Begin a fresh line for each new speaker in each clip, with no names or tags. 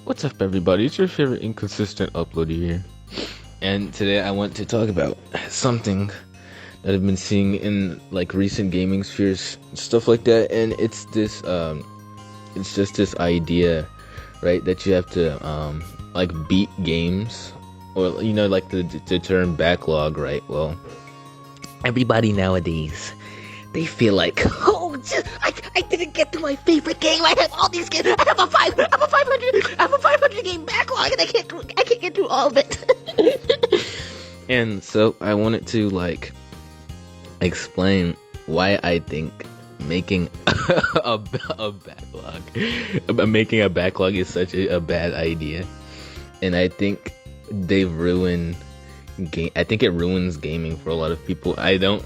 What's up, everybody? It's your favorite inconsistent uploader here, and today I want to talk about something that I've been seeing in like recent gaming spheres, stuff like that. And it's just this idea, right? That you have to like beat games, or like the term backlog, right? Well, everybody nowadays, they feel like, oh, I didn't get to my favorite game. I have all these games. I have a 500 game backlog, and I can't get through all of it. And so I wanted to like explain why I think making making a backlog is such a bad idea, and I think they've ruined I think it ruins gaming for a lot of people. I don't.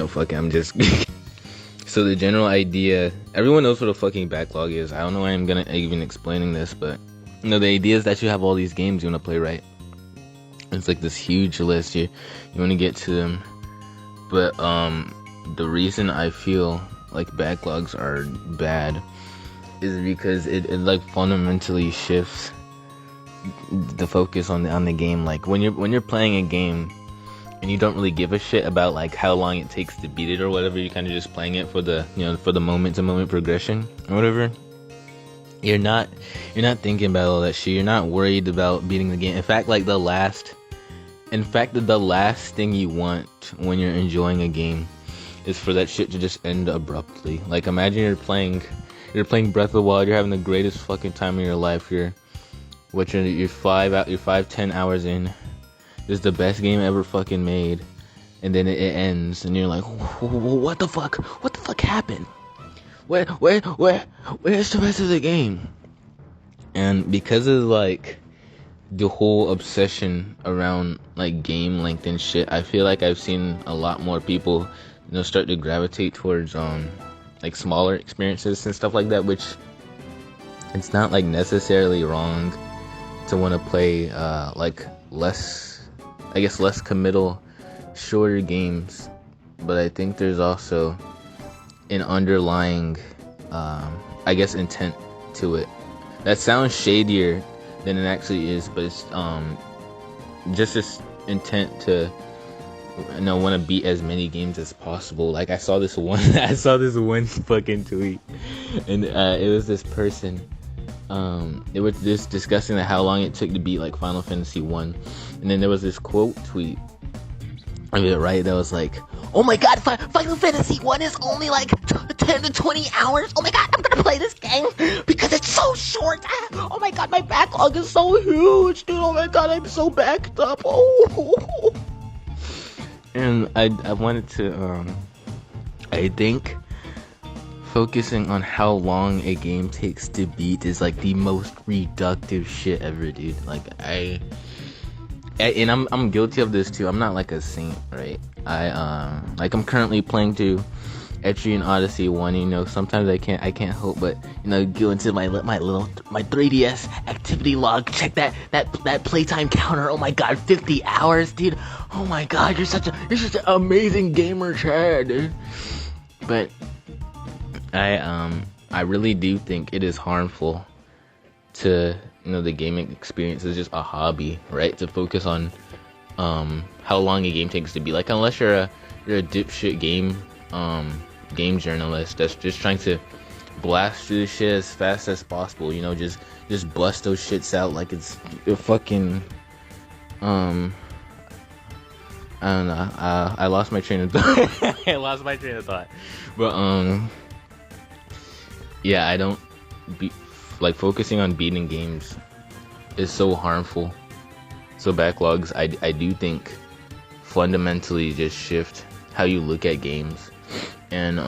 Fuck it, I'm just. So the general idea, everyone knows what a fucking backlog is. I don't know why I'm gonna even explaining this, but the idea is that you have all these games you want to play, right? It's like this huge list. You want to get to them, but the reason I feel like backlogs are bad is because it like fundamentally shifts the focus on the game. Like when you're playing a game and you don't really give a shit about like how long it takes to beat it or whatever, you're kind of just playing it for the moment to moment progression or whatever. You're not thinking about all that shit. You're not worried about beating the game. In fact, the last thing you want when you're enjoying a game is for that shit to just end abruptly. Like imagine you're playing Breath of the Wild, you're having the greatest fucking time of your life. You're 10 hours in. This is the best game ever fucking made, and then it ends, and you're like, what the fuck? What the fuck happened? Where's the rest of the game? And because of like the whole obsession around like game length and shit, I feel like I've seen a lot more people, start to gravitate towards like smaller experiences and stuff like that, which it's not like necessarily wrong to want to play like less committal, shorter games, but I think there's also an underlying intent to it that sounds shadier than it actually is, but it's just this intent to want to beat as many games as possible. Like I saw this one fucking tweet, and it was this person. It was this discussing how long it took to beat like Final Fantasy 1, and then there was this quote tweet of it, right, that was like, oh my god, Final Fantasy 1 is only like 10 to 20 hours. Oh my god, I'm gonna play this game because it's so short. Oh my god, my backlog is so huge, dude. Oh my god, I'm so backed up. Oh. And I wanted to I think focusing on how long a game takes to beat is like the most reductive shit ever, dude. Like I'm guilty of this too. I'm not like a saint, right? I'm currently playing through Etrian Odyssey 1. Sometimes I can't help but go into my 3DS activity log, check that playtime counter. Oh my god, 50 hours, dude. Oh my god, you're such an amazing gamer, Chad, dude. But I really do think it is harmful to the gaming experience is just a hobby, right? To focus on how long a game takes to be. Like unless you're a dipshit game journalist that's just trying to blast through the shit as fast as possible, just bust those shits out like it's a fucking I don't know. I lost my train of thought. But yeah, I don't focusing on beating games is so harmful. So backlogs, I do think fundamentally just shift how you look at games, and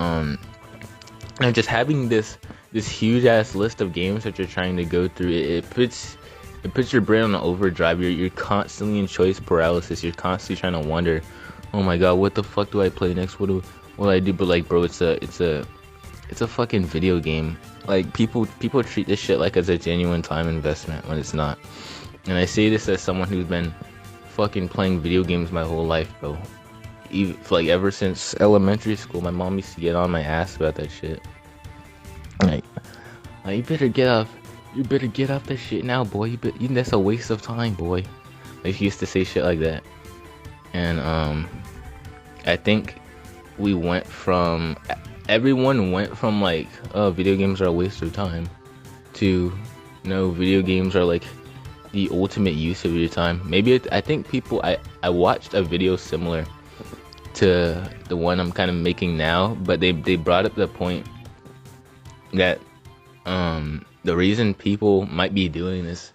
just having this huge ass list of games that you're trying to go through, it puts your brain on overdrive. You're constantly in choice paralysis. You're constantly trying to wonder, oh my god, what the fuck do I play next? What do I do? But like, bro, it's a fucking video game. Like people treat this shit like as a genuine time investment when it's not. And I say this as someone who's been fucking playing video games my whole life, bro. Ever since elementary school, my mom used to get on my ass about that shit. Like, Like, you better get off. You better get off that shit now, boy. That's a waste of time, boy. Like, he used to say shit like that. And I think everyone went from like, oh, video games are a waste of time, to no, video games are like the ultimate use of your time. Maybe I think people, I watched a video similar to the one I'm kind of making now, but they brought up the point that the reason people might be doing this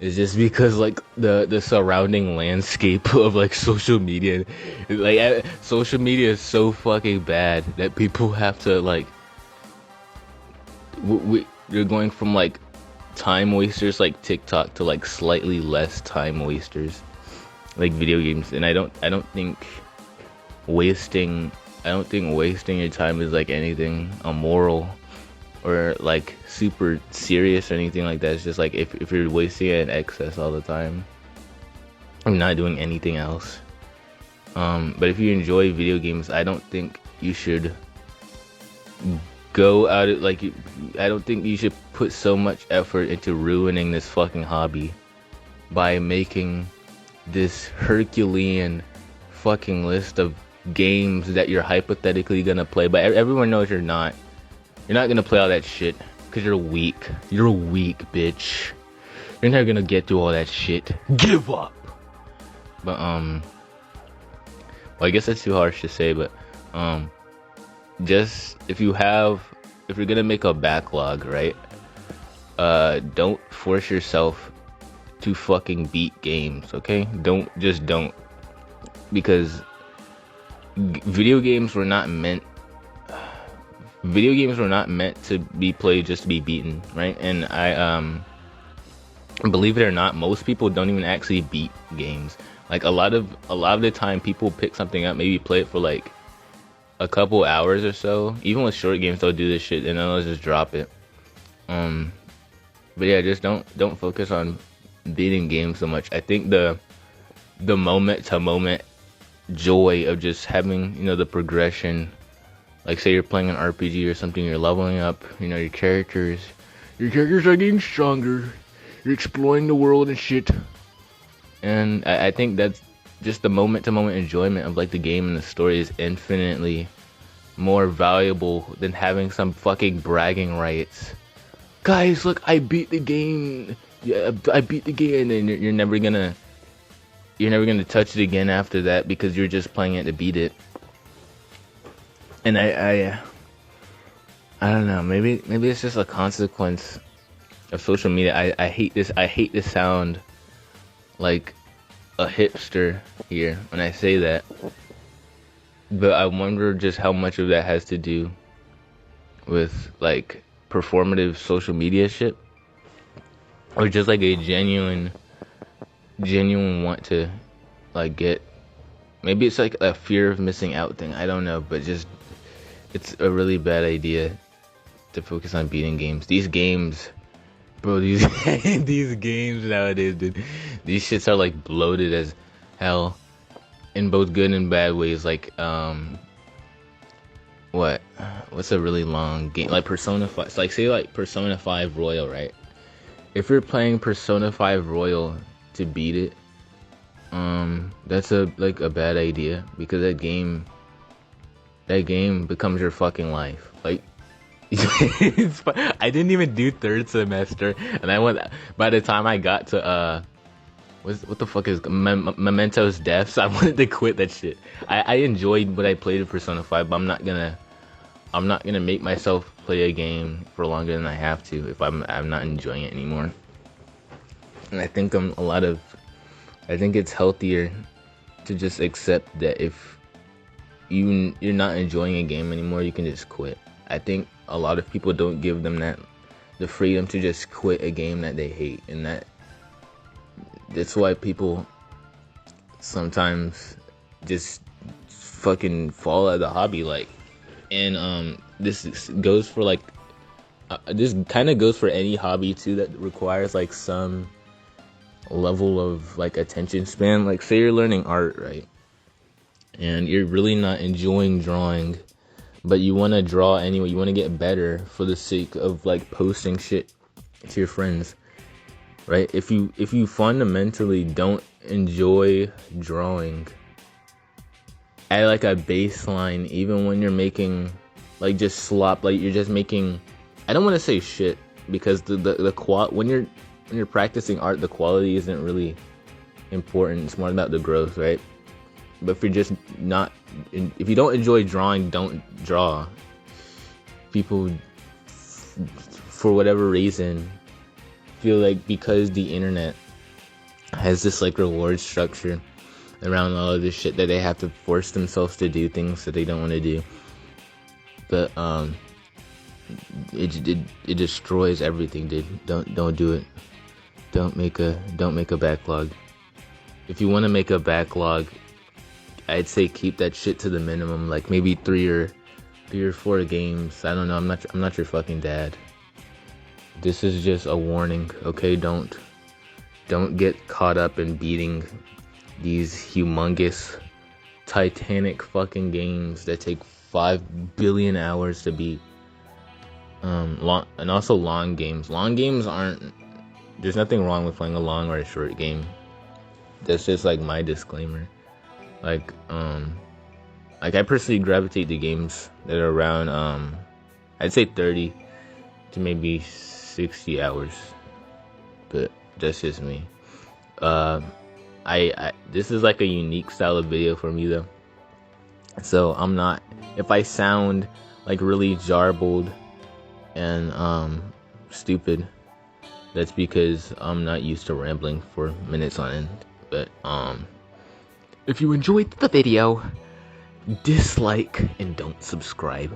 is just because like the surrounding landscape of like social media, like social media is so fucking bad that people have to like you're going from like time wasters like TikTok to like slightly less time wasters like video games. And I don't think wasting your time is like anything immoral or like super serious or anything like that. It's just like if you're wasting it in excess all the time and not doing anything else. But if you enjoy video games, I don't think you should go out it like I don't think you should put so much effort into ruining this fucking hobby by making this Herculean fucking list of games that you're hypothetically gonna play. But everyone knows you're not gonna play all that shit because you're weak. You're weak, bitch. You're never gonna get through all that shit. Give up. But well, I guess that's too harsh to say, but just if you're gonna make a backlog, right? Don't force yourself to fucking beat games, okay? Don't because video games were not meant to be played just to be beaten, right? And I believe it or not, most people don't even actually beat games. Like a lot of the time people pick something up, maybe play it for like a couple hours or so. Even with short games, they'll do this shit and then they'll just drop it. But yeah, just don't focus on beating games so much. I think the moment to moment joy of just having, the progression, like say you're playing an RPG or something, you're leveling up, your characters are getting stronger, you're exploring the world and shit. And I think that's just the moment to moment enjoyment of like the game and the story is infinitely more valuable than having some fucking bragging rights. Guys, look, I beat the game. Yeah, I beat the game, and you're never gonna touch it again after that because you're just playing it to beat it. And I don't know. Maybe it's just a consequence of social media. I hate this. I hate to sound like a hipster here when I say that, but I wonder just how much of that has to do with like performative social media shit, or just like a genuine want to like get. Maybe it's like a fear of missing out thing. I don't know, but just it's a really bad idea to focus on beating games. These games, bro, these games nowadays, dude, these shits are like bloated as hell in both good and bad ways. Like what's a really long game? Like Persona 5. Like say like Persona 5 Royal, right? If you're playing Persona 5 Royal to beat it, that's a bad idea because that game becomes your fucking life. Like I didn't even do third semester, and by the time I got to what the fuck is Memento's Deaths, I wanted to quit that shit. I enjoyed what I played in Persona 5, but I'm not gonna make myself play a game for longer than I have to if I'm not enjoying it anymore. And I think I think it's healthier to just accept that if you're not enjoying a game anymore, you can just quit. I think a lot of people don't give them the freedom to just quit a game that they hate, and that's why people sometimes just fucking fall out of the hobby. Like, and this goes for like this kind of goes for any hobby too that requires like some level of like attention span. Like say you're learning art, right, and you're really not enjoying drawing, but you want to draw anyway. You want to get better for the sake of like posting shit to your friends, right? If you fundamentally don't enjoy drawing at like a baseline, even when you're making like just slop, like you're just making, I don't want to say shit, because when you're practicing art, the quality isn't really important. It's more about the growth, right? But if you're just not, if you don't enjoy drawing, don't draw. People, for whatever reason, feel like because the internet has this like reward structure around all of this shit, that they have to force themselves to do things that they don't want to do. But it destroys everything, dude. Don't do it. Don't make a backlog. If you want to make a backlog, I'd say keep that shit to the minimum, like maybe 3 or 4 games. I don't know. I'm not your fucking dad. This is just a warning, okay? Don't get caught up in beating these humongous, titanic fucking games that take 5 billion hours to beat. Long, and also long games. Long games aren't. There's nothing wrong with playing a long or a short game. That's just like my disclaimer. Like I personally gravitate to games that are around I'd say 30 to maybe 60 hours, but that's just me. I this is like a unique style of video for me though, so I'm not, if I sound like really jarbled and stupid, that's because I'm not used to rambling for minutes on end. But if you enjoyed the video, dislike and don't subscribe.